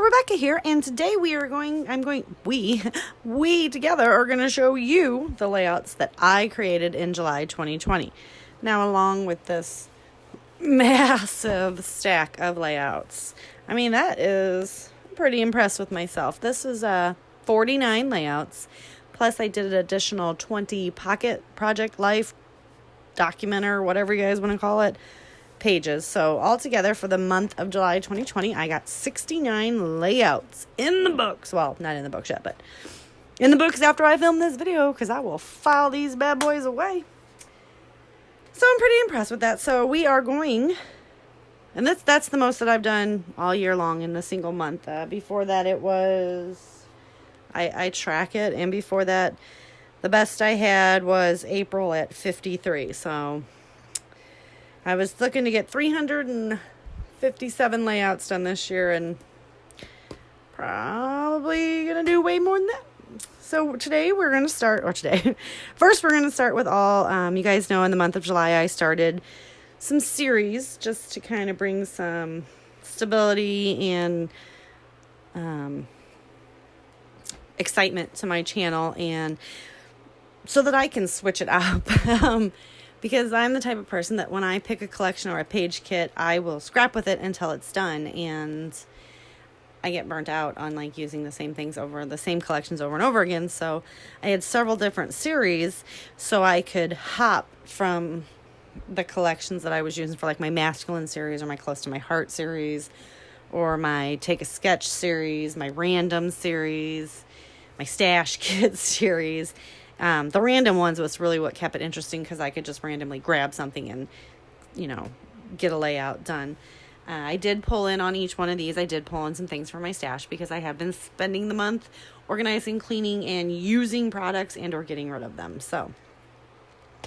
Rebecca here, and today we together are going to show you the layouts that I created in July 2020. Now, along with this massive stack of layouts, I mean, I'm pretty impressed with myself. This is 49 layouts, plus I did an additional 20 Pocket Project Life Documenter, whatever you guys want to call it, pages. So altogether for the month of July 2020, I got 69 layouts in the books. Well, not in the books yet, but in the books after I film this video, because I will file these bad boys away. So I'm pretty impressed with that. So we are going, and that's the most that I've done all year long in a single month. Before that it was, I track it, and before that the best I had was April at 53. So I was looking to get 357 layouts done this year, and probably going to do way more than that. So today we're going to start, first we're going to start with all, you guys know in the month of July I started some series just to kind of bring some stability and excitement to my channel, and so that I can switch it up. Because I'm the type of person that when I pick a collection or a page kit, I will scrap with it until it's done, and I get burnt out on like using the same collections over and over again. So I had several different series so I could hop from the collections that I was using for like my masculine series or my close to my heart series or my take a sketch series, my random series, my stash kit series. The random ones was really what kept it interesting, because I could just randomly grab something and, get a layout done. I did pull in on each one of these. I did pull in some things for my stash because I have been spending the month organizing, cleaning, and using products and or getting rid of them. So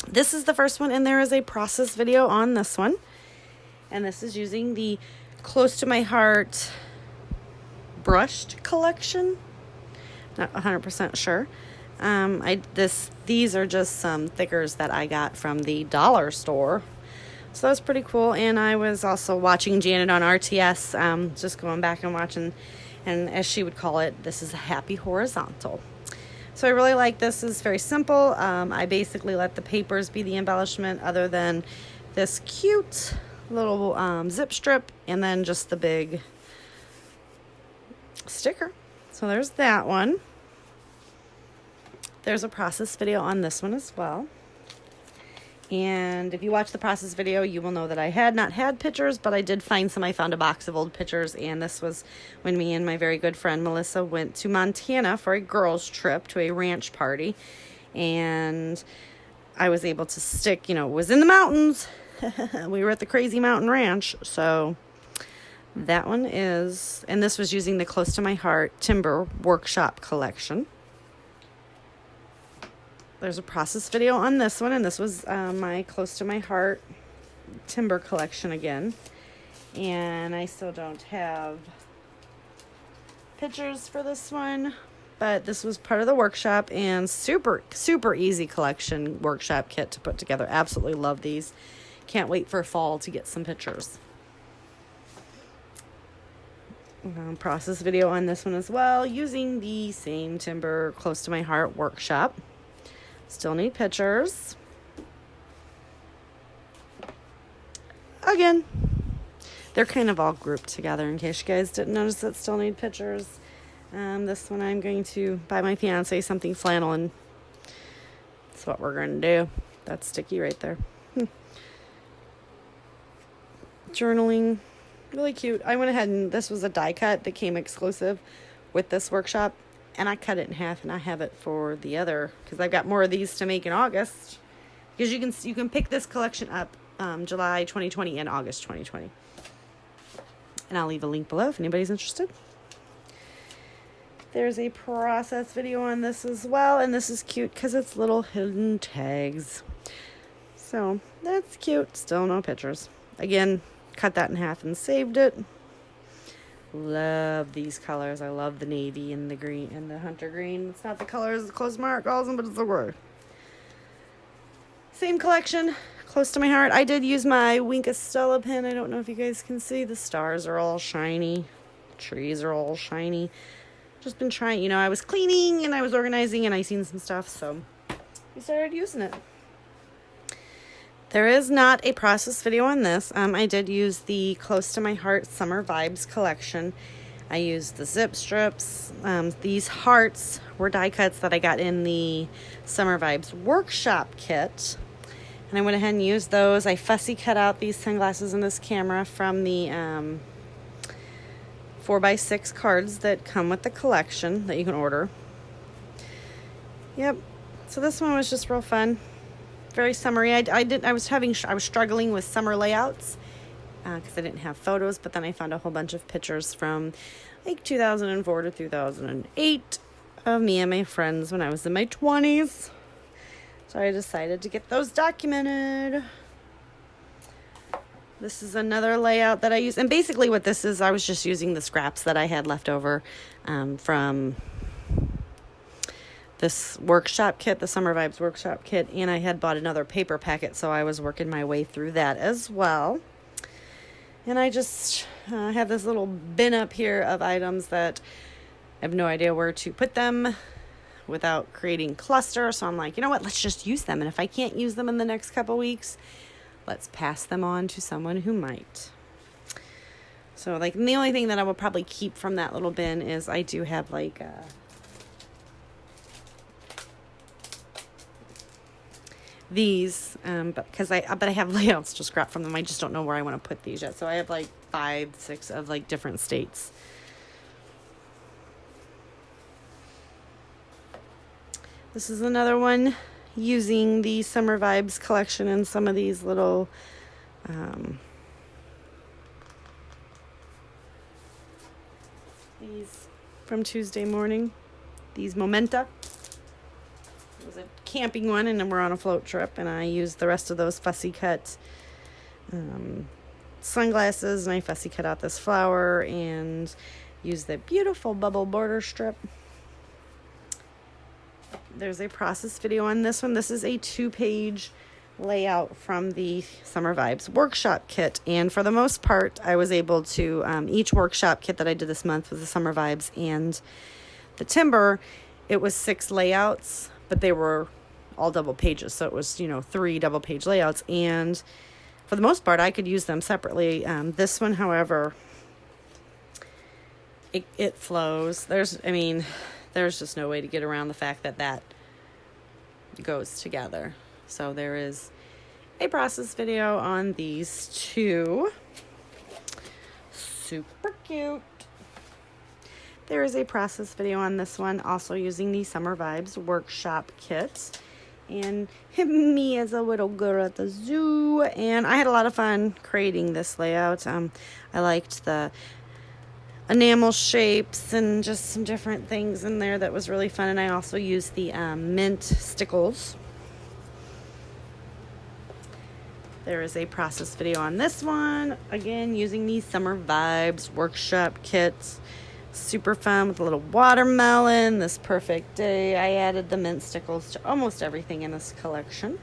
this is the first one, and there is a process video on this one. And this is using the Close to My Heart brushed collection. Not 100% sure. These are just some thickers that I got from the dollar store. So that's pretty cool. And I was also watching Janet on RTS, just going back and watching, and as she would call it, this is a happy horizontal. So I really like this. It's very simple. I basically let the papers be the embellishment, other than this cute little zip strip and then just the big sticker. So there's that one. There's a process video on this one as well. And if you watch the process video, you will know that I had not had pictures, but I did find some. I found a box of old pictures, and this was when me and my very good friend Melissa went to Montana for a girls' trip to a ranch party. And I was able to stick, it was in the mountains. We were at the Crazy Mountain Ranch. So that one is, and this was using the Close to My Heart Timber Workshop collection. There's a process video on this one, and this was my Close to My Heart timber collection again. And I still don't have pictures for this one, but this was part of the workshop, and super, super easy collection workshop kit to put together. Absolutely love these. Can't wait for fall to get some pictures. Process video on this one as well, using the same timber Close to My Heart workshop. Still need pictures. Again, they're kind of all grouped together in case you guys didn't notice that still need pictures. This one I'm going to buy my fiance something flannel, and that's what we're going to do. That's sticky right there. Journaling. Really cute. I went ahead and this was a die cut that came exclusive with this workshop. And I cut it in half, and I have it for the other, because I've got more of these to make in August. Because you can pick this collection up July 2020 and August 2020. And I'll leave a link below if anybody's interested. There's a process video on this as well, and this is cute because it's little hidden tags. So that's cute. Still no pictures. Again, cut that in half and saved it. Love these colors. I love the navy and the green and the hunter green. It's not the colors Close to My Heart calls them, but it's the word. Same collection, Close to My Heart. I did use my Wink of Stella pen. I don't know if you guys can see. The stars are all shiny. Trees are all shiny. Just been trying, I was cleaning and I was organizing and I seen some stuff, so we started using it. There is not a process video on this. I did use the Close to My Heart Summer Vibes collection. I used the zip strips. These hearts were die cuts that I got in the Summer Vibes workshop kit. And I went ahead and used those. I fussy cut out these sunglasses and this camera from the 4x6 cards that come with the collection that you can order. Yep. So this one was just real fun. Very summery. I was struggling with summer layouts because I didn't have photos, but then I found a whole bunch of pictures from like 2004 to 2008 of me and my friends when I was in my 20s. So I decided to get those documented. This is another layout that I use. And basically what this is, I was just using the scraps that I had left over from this workshop kit, the Summer Vibes workshop kit. And I had bought another paper packet, so I was working my way through that as well. And I just have this little bin up here of items that I have no idea where to put them without creating cluster. So I'm like, you know what, let's just use them. And if I can't use them in the next couple weeks, let's pass them on to someone who might. So like, the only thing that I will probably keep from that little bin is I do have like these, but I have layouts to scrap from them. I just don't know where I want to put these yet. So I have like 5, 6 of like different states. This is another one using the Summer Vibes collection and some of these little these from Tuesday morning, these Momenta. It was a camping one, and then we're on a float trip, and I used the rest of those fussy cut sunglasses, and I fussy cut out this flower and used the beautiful bubble border strip. There's a process video on this one. This is a 2-page layout from the Summer Vibes workshop kit. And for the most part, I was able to, each workshop kit that I did this month was the Summer Vibes and the Timber. It was 6 layouts, but they were all double pages. So it was, 3 double page layouts. And for the most part, I could use them separately. This one, however, it flows. There's just no way to get around the fact that goes together. So there is a process video on these 2. Super cute. There is a process video on this one, also using the Summer Vibes workshop kit. And me as a little girl at the zoo. And I had a lot of fun creating this layout. I liked the enamel shapes and just some different things in there that was really fun. And I also used the mint stickles. There is a process video on this one, again using the Summer Vibes workshop kits. Super fun with a little watermelon. This perfect day, I added the mint stickles to almost everything in this collection.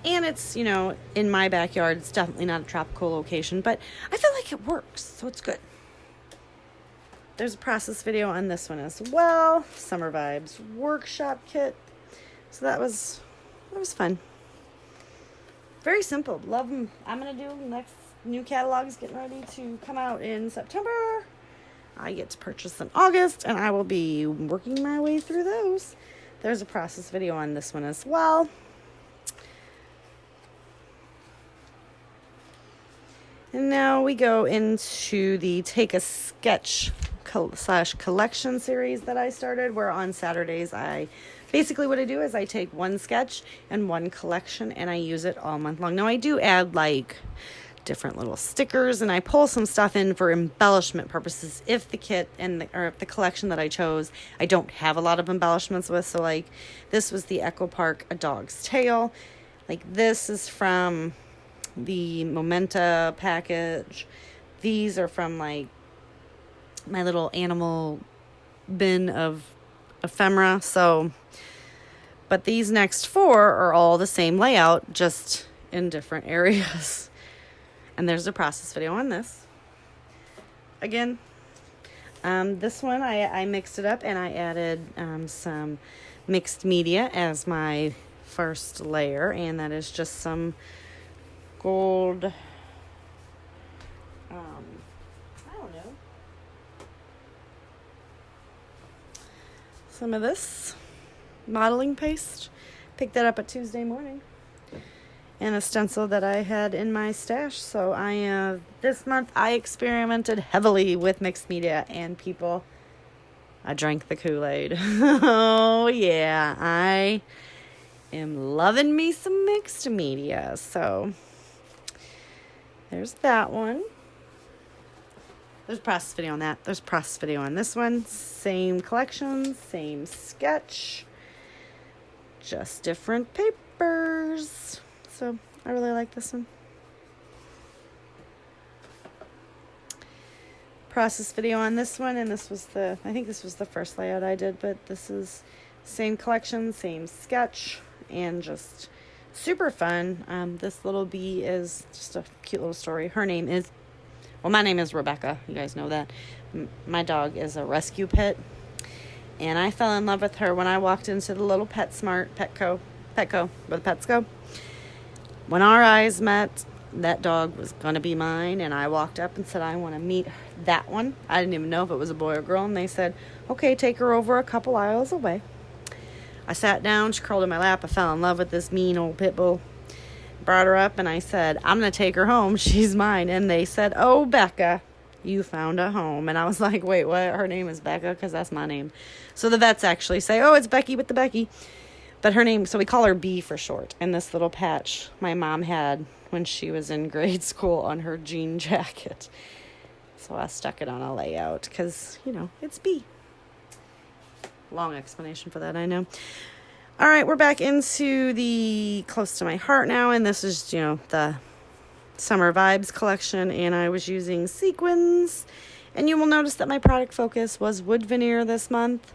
And it's, in my backyard. It's definitely not a tropical location, but I feel like it works, so it's good. There's a process video on this one as well. Summer Vibes workshop kit. So that was fun. Very simple. Love them. I'm going to do next new catalogs getting ready to come out in September. I get to purchase in August, and I will be working my way through those. There's a process video on this one as well. And now we go into the Take a Sketch / collection series that I started, where on Saturdays basically what I do is I take one sketch and one collection and I use it all month long. Now I do add like different little stickers and I pull some stuff in for embellishment purposes if the kit or if the collection that I chose I don't have a lot of embellishments with. So like this was the Echo Park A Dog's Tale. Like this is from the Momenta package. These are from like my little animal bin of ephemera. So, but these next 4 are all the same layout, just in different areas. And there's a process video on this. again, this one I mixed it up and I added some mixed media as my first layer, and that is just some gold, I don't know, some of this modeling paste. Picked that up at Tuesday morning. And a stencil that I had in my stash. So this month I experimented heavily with mixed media, and people, I drank the Kool-Aid. Oh yeah, I am loving me some mixed media. So there's that one. There's a process video on that. There's a process video on this one. Same collection, same sketch, just different papers. So I really like this one. Process video on this one, and this was I think this was the first layout I did, but this is same collection, same sketch, and just super fun. This little bee is just a cute little story. Her name is, well, my name is Rebecca. You guys know that. My dog is a rescue pit, and I fell in love with her when I walked into the little Petco, where the pets go. When our eyes met, that dog was going to be mine, and I walked up and said, I want to meet that one. I didn't even know if it was a boy or girl, and they said, okay, take her over a couple aisles away. I sat down, she curled in my lap, I fell in love with this mean old pit bull. Brought her up, and I said, I'm going to take her home, she's mine. And they said, oh, Becca, you found a home. And I was like, wait, what? Her name is Becca? Because that's my name. So the vets actually say, oh, it's Becky with the Becky. But her name, so we call her B for short. And this little patch my mom had when she was in grade school on her jean jacket. So I stuck it on a layout because, it's B. Long explanation for that, I know. All right, we're back into the Close to My Heart now. And this is, the Summer Vibes collection. And I was using sequins. And you will notice that my product focus was wood veneer this month.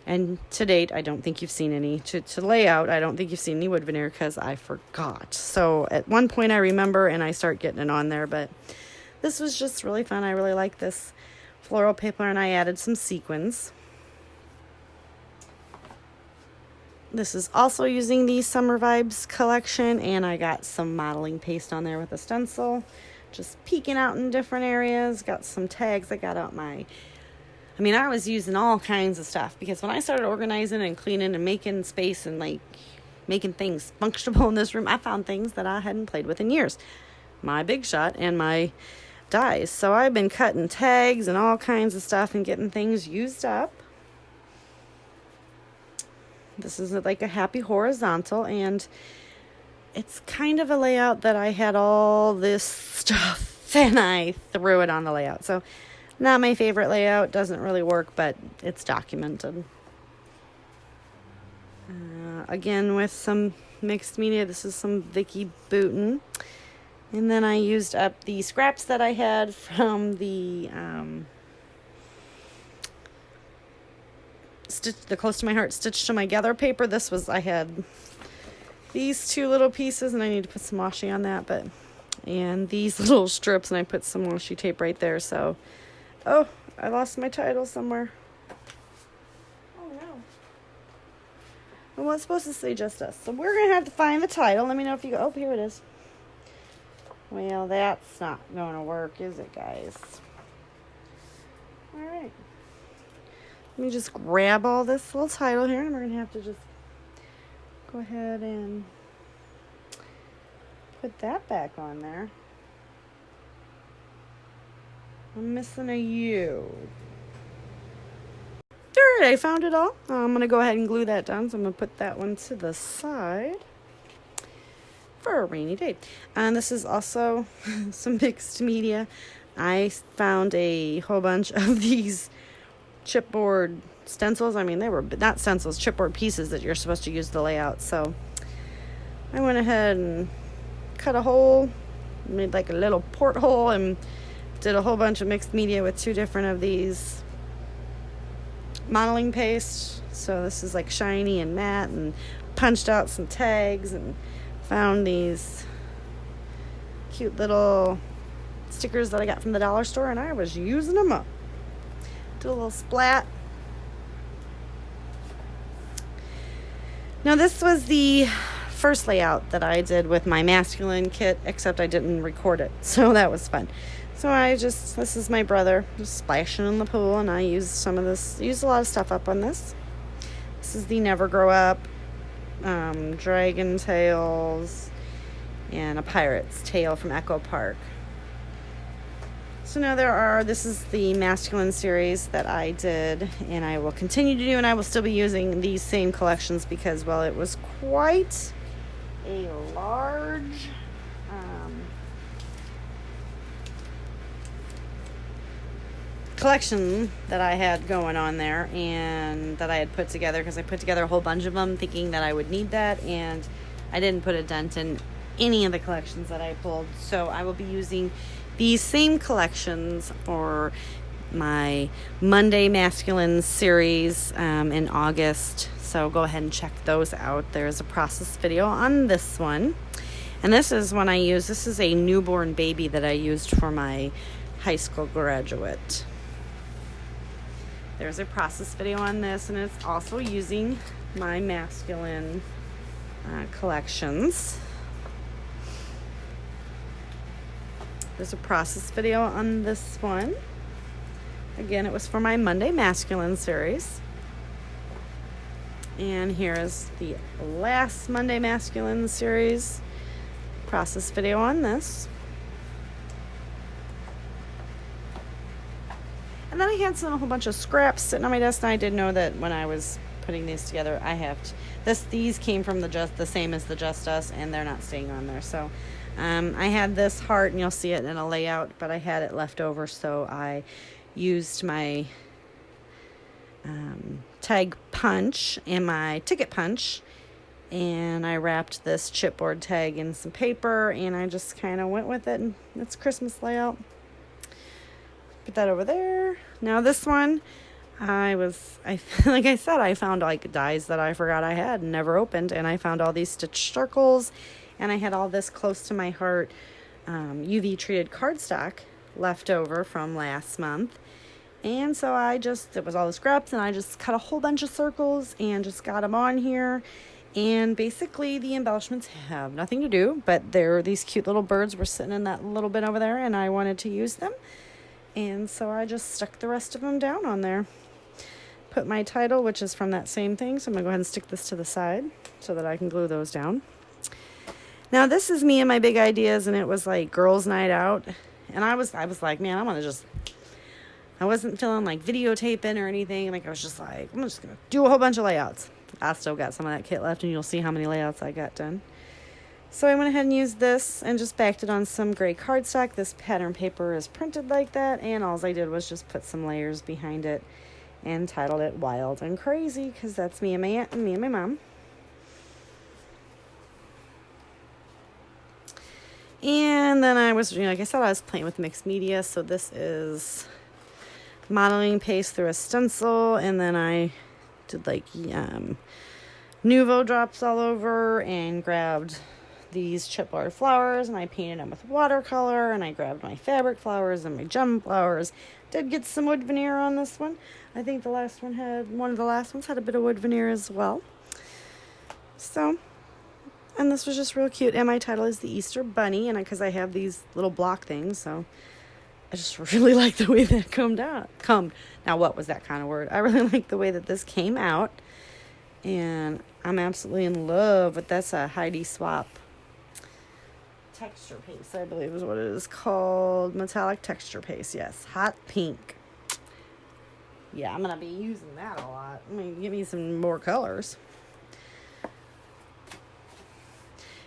And to date, I don't think you've seen any. To lay out, I don't think you've seen any wood veneer because I forgot. So at one point I remember and I start getting it on there. But this was just really fun. I really like this floral paper, and I added some sequins. This is also using the Summer Vibes collection, and I got some modeling paste on there with a stencil. Just peeking out in different areas. Got some tags. I got out I was using all kinds of stuff because when I started organizing and cleaning and making space and making things functional in this room, I found things that I hadn't played with in years. My Big Shot and my dies. So I've been cutting tags and all kinds of stuff and getting things used up. This is like a happy horizontal, and it's kind of a layout that I had all this stuff and I threw it on the layout. So not my favorite layout, doesn't really work, but it's documented. Again, with some mixed media, this is some Vicki Boutin. And then I used up the scraps that I had from the Close to My Heart Stitched to My Gather paper. I had these two little pieces, and I need to put some washi on that, and these little strips, and I put some washi tape right there, so... Oh, I lost my title somewhere. Oh, no. Well, it's supposed to say Just Us. So we're going to have to find the title. Let me know if you go. Oh, here it is. Well, that's not going to work, is it, guys? All right. Let me just grab all this little title here, and we're going to have to just go ahead and put that back on there. I'm missing a U. All right, I found it all. I'm going to go ahead and glue that down. So I'm going to put that one to the side for a rainy day. And this is also some mixed media. I found a whole bunch of these chipboard stencils. They were not stencils, chipboard pieces that you're supposed to use the layout. So I went ahead and cut a hole, made like a little porthole, and did a whole bunch of mixed media with two different of these modeling paste. So this is like shiny and matte, and punched out some tags and found these cute little stickers that I got from the dollar store, and I was using them up. Did a little splat. Now this was the first layout that I did with my masculine kit, except I didn't record it, so that was fun. So this is my brother just splashing in the pool, and I used a lot of stuff up on this. This is the Never Grow Up, dragon tails, and a pirate's tail from Echo Park. So now this is the masculine series that I did, and I will continue to do, and I will still be using these same collections because, well, it was quite a large collection that I had going on there, and that I had put together, because I put together a whole bunch of them thinking that I would need that, and I didn't put a dent in any of the collections that I pulled. So I will be using these same collections for my Monday Masculine series in August. So go ahead and check those out. There's a process video on this one. And this is this is a newborn baby that I used for my high school graduate. There's a process video on this, and it's also using my masculine collections. There's a process video on this one. Again, it was for my Monday Masculine series. And here is the last Monday Masculine series process video on this. And then I had a whole bunch of scraps sitting on my desk, and I did know that when I was putting these together, these came from the same as the Just Us, and they're not staying on there. So I had this heart, and you'll see it in a layout, but I had it left over, so I used my tag punch and my ticket punch, and I wrapped this chipboard tag in some paper, and I just kind of went with it, and it's Christmas layout. Put that over there. Now this one, like I said, I found like dies that I forgot I had and never opened, and I found all these stitched circles, and I had all this close to my heart UV treated cardstock left over from last month. And so it was all the scraps, and I just cut a whole bunch of circles and just got them on here. And basically the embellishments have nothing to do, but these cute little birds were sitting in that little bin over there, and I wanted to use them. And so I just stuck the rest of them down on there. Put my title, which is from that same thing. So I'm going to go ahead and stick this to the side so that I can glue those down. Now this is me and my big ideas, and it was like girls' night out. And I was like, man, I wasn't feeling like videotaping or anything. Like I was just like, I'm just going to do a whole bunch of layouts. I still got some of that kit left, and you'll see how many layouts I got done. So I went ahead and used this and just backed it on some gray cardstock. This pattern paper is printed like that, and all I did was just put some layers behind it and titled it Wild and Crazy, because that's me and my aunt and me and my mom. And then I was, like I said, I was playing with mixed media. So this is modeling paste through a stencil, and then I did like Nuvo drops all over, and grabbed these chipboard flowers, and I painted them with watercolor, and I grabbed my fabric flowers and my gem flowers. Did get some wood veneer on this one. I think one of the last ones had a bit of wood veneer as well. So, and this was just real cute. And my title is the Easter Bunny, and because I have these little block things, so I just really like the way that now what was that kind of word? I really like the way that this came out, and I'm absolutely in love with that's a Heidi Swapp texture paste, I believe is what it is called. Metallic texture paste, yes. Hot pink. Yeah, I'm going to be using that a lot. Give me some more colors.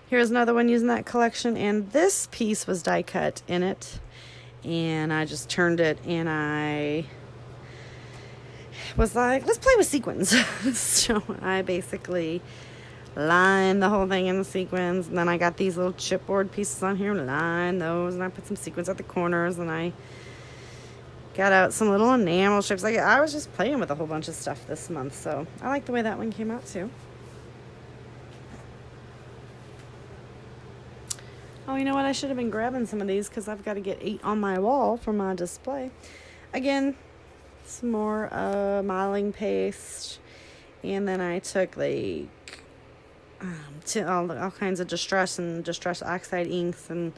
Here's another one using that collection, and this piece was die cut in it, and I just turned it, and I was like, let's play with sequins. So I basically line the whole thing in the sequins, and then I got these little chipboard pieces on here, line those, and I put some sequins at the corners, and I got out some little enamel strips. Like, I was just playing with a whole bunch of stuff this month, so I like the way that one came out too. Oh, you know what? I should have been grabbing some of these because I've got to get 8 on my wall for my display. Again, some more modeling paste. And then I took like all kinds of distress and distress oxide inks and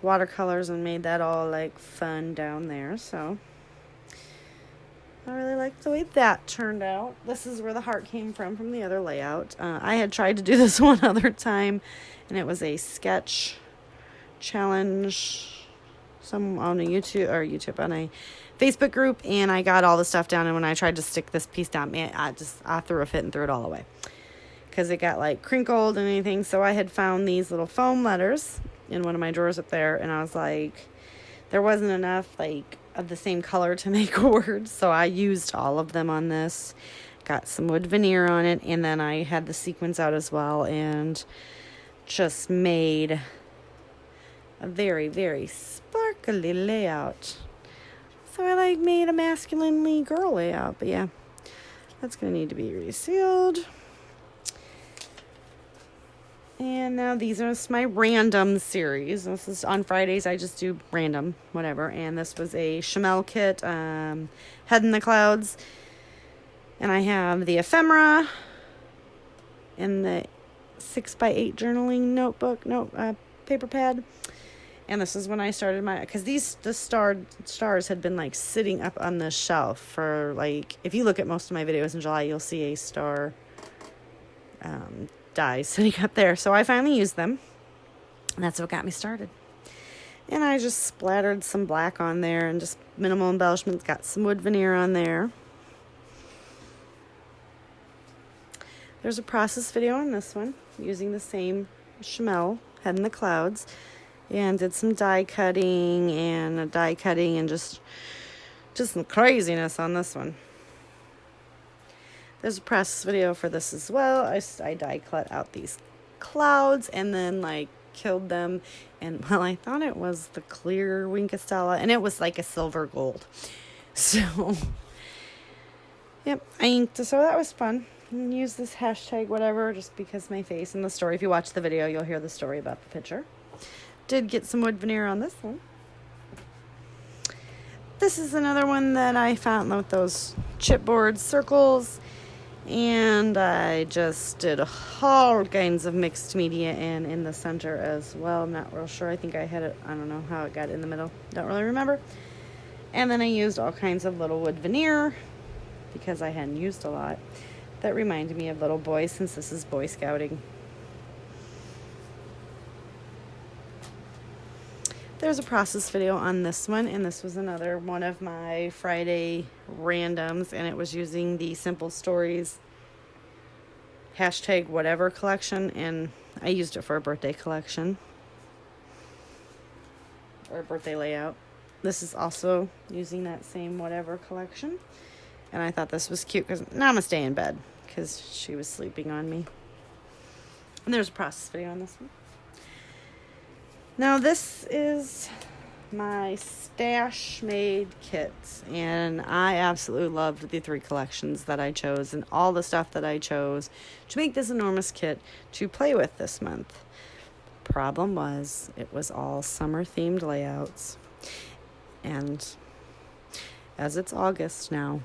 watercolors and made that all like fun down there. So I really like the way that turned out. This is where the heart came from the other layout. I had tried to do this one other time, and it was a sketch challenge on a YouTube on a Facebook group, and I got all the stuff down, and when I tried to stick this piece down, man, I threw a fit and threw it all away because it got like crinkled and anything. So I had found these little foam letters in one of my drawers up there, and I was like, there wasn't enough like of the same color to make words, so I used all of them on this. Got some wood veneer on it, and then I had the sequins out as well, and just made a very, very sparkly layout. So I like made a masculinely girl layout, but yeah, that's gonna need to be resealed. And now these are my random series. This is on Fridays. I just do random, whatever. And this was a Chamel kit, Head in the Clouds. And I have the ephemera and the 6x8 journaling paper pad. And this is when I started because the stars had been like sitting up on the shelf for like, if you look at most of my videos in July, you'll see a star die sitting up there. So I finally used them, and that's what got me started. And I just splattered some black on there and just minimal embellishments. Got some wood veneer on there. There's a process video on this one using the same Chamel Head in the Clouds, and did some die cutting and just some craziness on this one. There's a process video for this as well. I die cut out these clouds and then like killed them, and well, I thought it was the clear Wink of Stella, and it was like a silver gold. So yep, I inked, so that was fun. And use this hashtag whatever just because my face in the story. If you watch the video, you'll hear the story about the picture. Did get some wood veneer on this one. This is another one that I found with those chipboard circles, and I just did all kinds of mixed media and in the center as well. I'm not real sure. I think I had it, I don't know how it got in the middle. Don't really remember. And then I used all kinds of little wood veneer because I hadn't used a lot. That reminded me of little boys since this is Boy Scouting. There's a process video on this one, and this was another one of my Friday randoms, and it was using the Simple Stories hashtag whatever collection, and I used it for a birthday collection or a birthday layout. This is also using that same whatever collection, and I thought this was cute because now I'm gonna stay in bed because she was sleeping on me. And there's a process video on this one. Now this is my stash made kit, and I absolutely loved the 3 collections that I chose and all the stuff that I chose to make this enormous kit to play with this month. Problem was, it was all summer themed layouts, and as it's August now,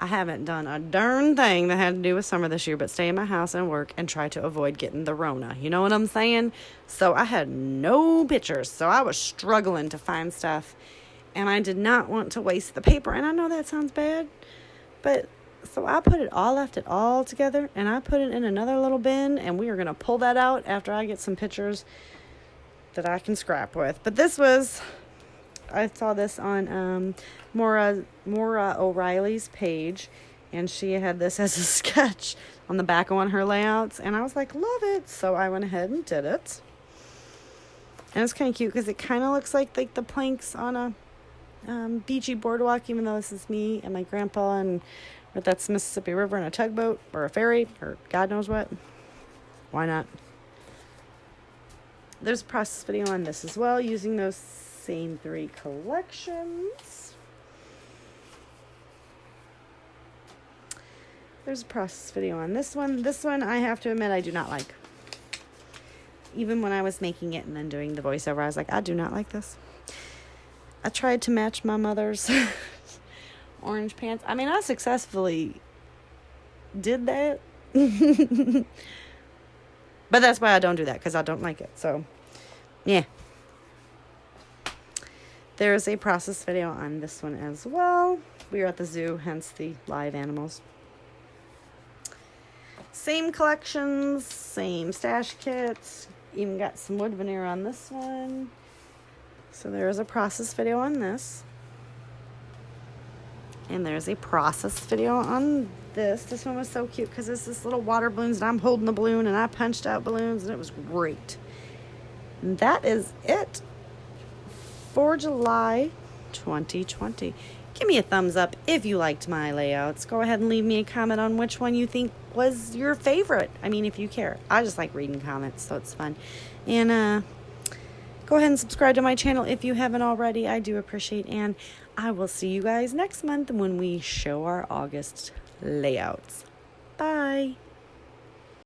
I haven't done a darn thing that had to do with summer this year but stay in my house and work and try to avoid getting the Rona. You know what I'm saying? So I had no pictures. So I was struggling to find stuff, and I did not want to waste the paper. And I know that sounds bad, but so I left it all together, and I put it in another little bin, and we are going to pull that out after I get some pictures that I can scrap with. But I saw this on Maura O'Reilly's page, and she had this as a sketch on the back of one of her layouts, and I was like, love it. So I went ahead and did it, and it's kind of cute because it kind of looks like the planks on a beachy boardwalk, even though this is me and my grandpa, and that's the Mississippi River in a tugboat or a ferry or God knows what. Why not? There's a process video on this as well using those same 3 collections. There's a process video on this one. This one, I have to admit, I do not like. even when I was making it and then doing the voiceover, I was like, I do not like this. I tried to match my mother's orange pants. I mean, I successfully did that. But that's why I don't do that, because I don't like it. So, yeah. There's a process video on this one as well. We are at the zoo, hence the live animals. Same collections, same stash kits. Even got some wood veneer on this one. So there's a process video on this. And there's a process video on this. This one was so cute because it's this little water balloons and I'm holding the balloon and I punched out balloons and it was great. And that is it for July 2020. Give me a thumbs up if you liked my layouts. Go ahead and leave me a comment on which one you think was your favorite. I mean, if you care. I just like reading comments, so it's fun. And go ahead and subscribe to my channel if you haven't already. I do appreciate it. And I will see you guys next month when we show our August layouts. Bye.